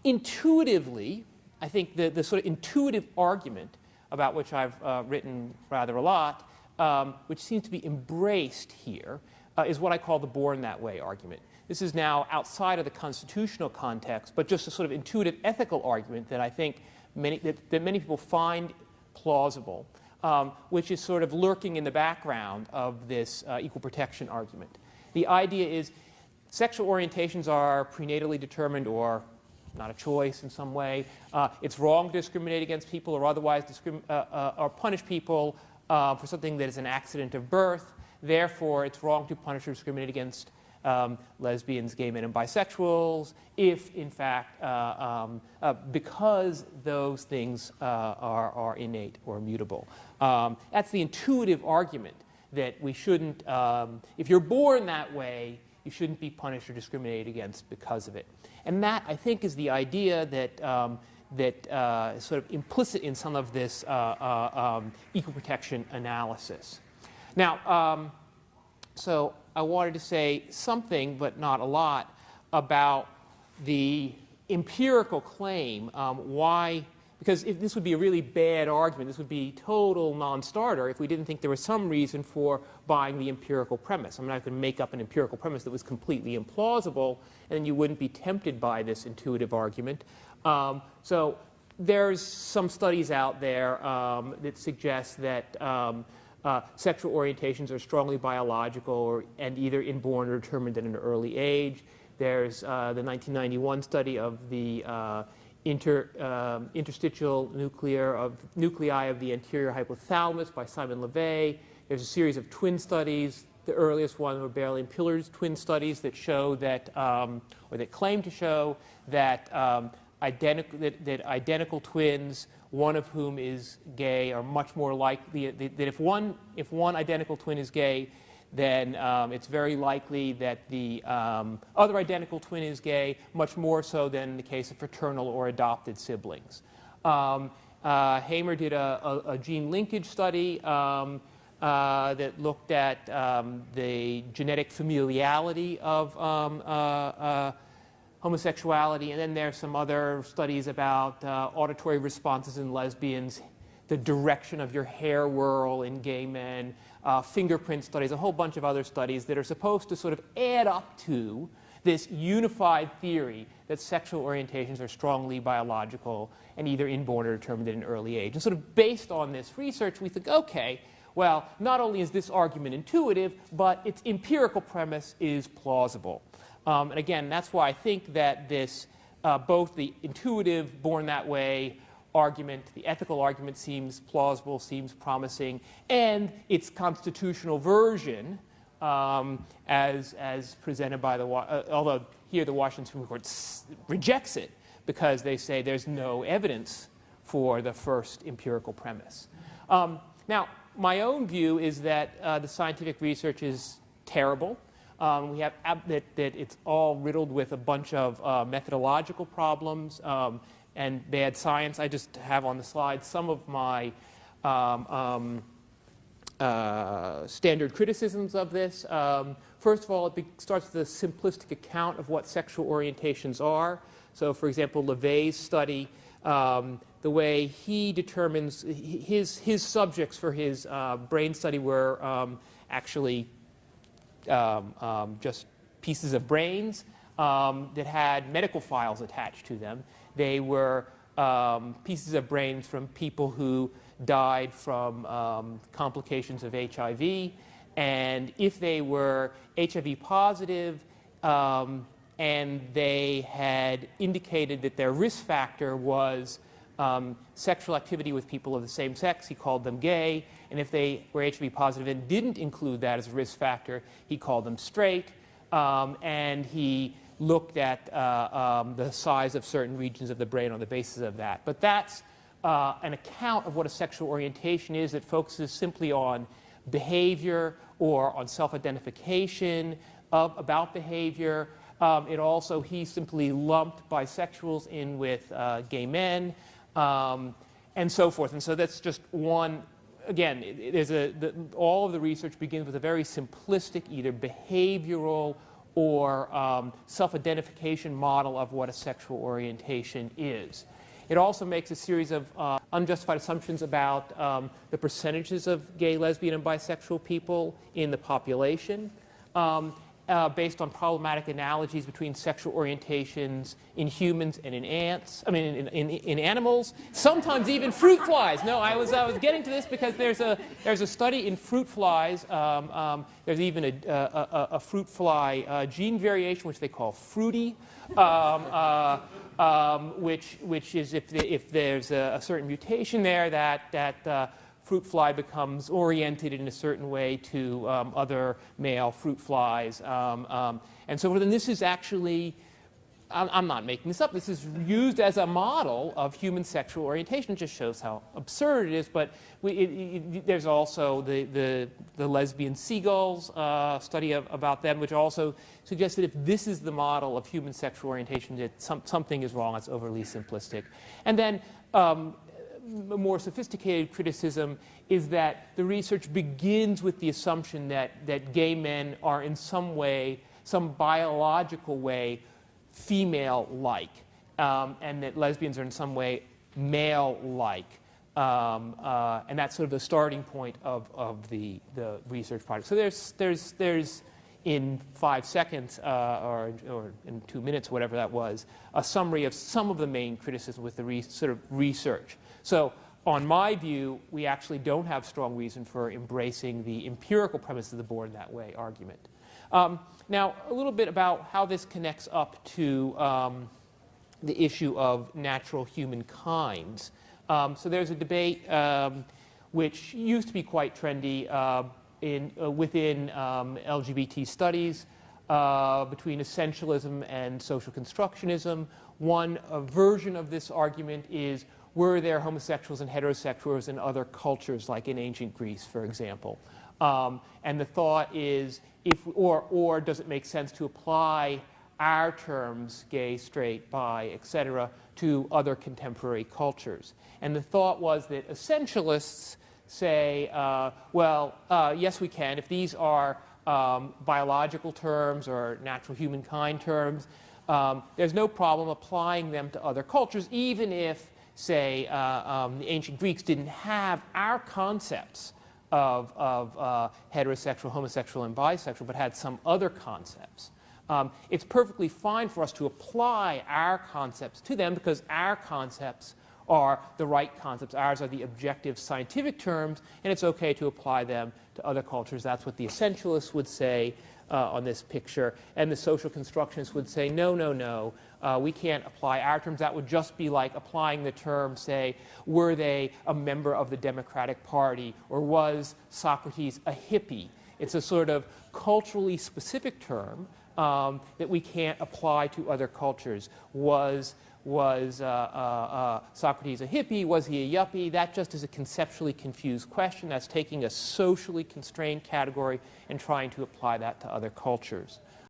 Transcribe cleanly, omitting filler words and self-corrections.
intuitively, I think the sort of intuitive argument about which I've written rather a lot, which seems to be embraced here, is what I call the born that way argument. This is now outside of the constitutional context, but just a sort of intuitive ethical argument that I think that many people find plausible, which is sort of lurking in the background of this equal protection argument. The idea is sexual orientations are prenatally determined or not a choice in some way. It's wrong to discriminate against people or otherwise or punish people for something that is an accident of birth. Therefore, it's wrong to punish or discriminate against lesbians, gay men, and bisexuals if, in fact, because those things are innate or immutable. That's the intuitive argument that we shouldn't, if you're born that way, you shouldn't be punished or discriminated against because of it. And that, I think, is the idea that is sort of implicit in some of this equal protection analysis. Now, so I wanted to say something, but not a lot, about the empirical claim, why, because if this would be a really bad argument, this would be total non-starter if we didn't think there was some reason for buying the empirical premise. I'm not going to make up an empirical premise that was completely implausible, and then you wouldn't be tempted by this intuitive argument. So there's some studies out there that suggest that sexual orientations are strongly biological and either inborn or determined at an early age. There's the 1991 study of the interstitial nuclei of the anterior hypothalamus by Simon LeVay. There's a series of twin studies. The earliest one were Bailey and Pillar's twin studies that show that, or that claim to show that identical twins, one of whom is gay, are much more likely that if one identical twin is gay, then it's very likely that the other identical twin is gay, much more so than in the case of fraternal or adopted siblings. Hamer did a gene linkage study that looked at the genetic familiarity of homosexuality, and then there are some other studies about auditory responses in lesbians, the direction of your hair whirl in gay men, fingerprint studies, a whole bunch of other studies that are supposed to sort of add up to this unified theory that sexual orientations are strongly biological and either inborn or determined at an early age. And sort of based on this research, we think, okay, well, not only is this argument intuitive, but its empirical premise is plausible. And again, that's why I think that this, both the intuitive, born that way argument, the ethical argument seems plausible, seems promising, and its constitutional version, as presented by the, although here the Washington Supreme Court rejects it because they say there's no evidence for the first empirical premise. Now, my own view is that the scientific research is terrible. We have that it's all riddled with a bunch of methodological problems and bad science. I just have on the slide some of my standard criticisms of this. First of all, it starts with a simplistic account of what sexual orientations are. So, for example, LeVay's study, the way he determines his subjects for his brain study were actually just pieces of brains that had medical files attached to them. They were pieces of brains from people who died from complications of HIV. And if they were HIV positive and they had indicated that their risk factor was sexual activity with people of the same sex, he called them gay. And if they were HIV positive and didn't include that as a risk factor, he called them straight. And he looked at the size of certain regions of the brain on the basis of that. But that's an account of what a sexual orientation is that focuses simply on behavior or on self-identification about behavior. It also, he simply lumped bisexuals in with gay men and so forth. And so that's just one. Again, all of the research begins with a very simplistic, either behavioral or self-identification model of what a sexual orientation is. It also makes a series of unjustified assumptions about the percentages of gay, lesbian, and bisexual people in the population, based on problematic analogies between sexual orientations in humans and in ants. I mean, in animals. Sometimes even fruit flies. No, I was getting to this because there's a study in fruit flies. There's even a fruit fly gene variation which they call fruity. Which is if there's a certain mutation there that fruit fly becomes oriented in a certain way to other male fruit flies, and so forth. And this is actually, I'm not making this up, this is used as a model of human sexual orientation. It just shows how absurd it is, but there's also the lesbian seagulls study about them, which also suggests that if this is the model of human sexual orientation, that something is wrong, it's overly simplistic. And then a more sophisticated criticism is that the research begins with the assumption that gay men are in some way, some biological way, female-like, and that lesbians are in some way male-like. And that's sort of the starting point of the research project. So there's in 5 seconds or in 2 minutes, whatever that was, a summary of some of the main criticisms with the sort of research. So on my view, we actually don't have strong reason for embracing the empirical premise of the born that way argument. Now, a little bit about how this connects up to the issue of natural human kinds. So there's a debate which used to be quite trendy within LGBT studies between essentialism and social constructionism. One version of this argument is, were there homosexuals and heterosexuals in other cultures, like in ancient Greece, for example? And the thought is, or does it make sense to apply our terms, gay, straight, bi, etc., to other contemporary cultures? And the thought was that essentialists say, yes, we can. If these are biological terms or natural humankind terms, there's no problem applying them to other cultures, even if, say, the ancient Greeks didn't have our concepts of heterosexual, homosexual, and bisexual, but had some other concepts. It's perfectly fine for us to apply our concepts to them because our concepts are the right concepts. Ours are the objective scientific terms, and it's okay to apply them to other cultures. That's what the essentialists would say on this picture. And the social constructionists would say, no, no, no, we can't apply our terms. That would just be like applying the term, say, were they a member of the Democratic Party, or was Socrates a hippie? It's a sort of culturally specific term that we can't apply to other cultures. Was Socrates a hippie? Was he a yuppie? That just is a conceptually confused question. That's taking a socially constrained category and trying to apply that to other cultures.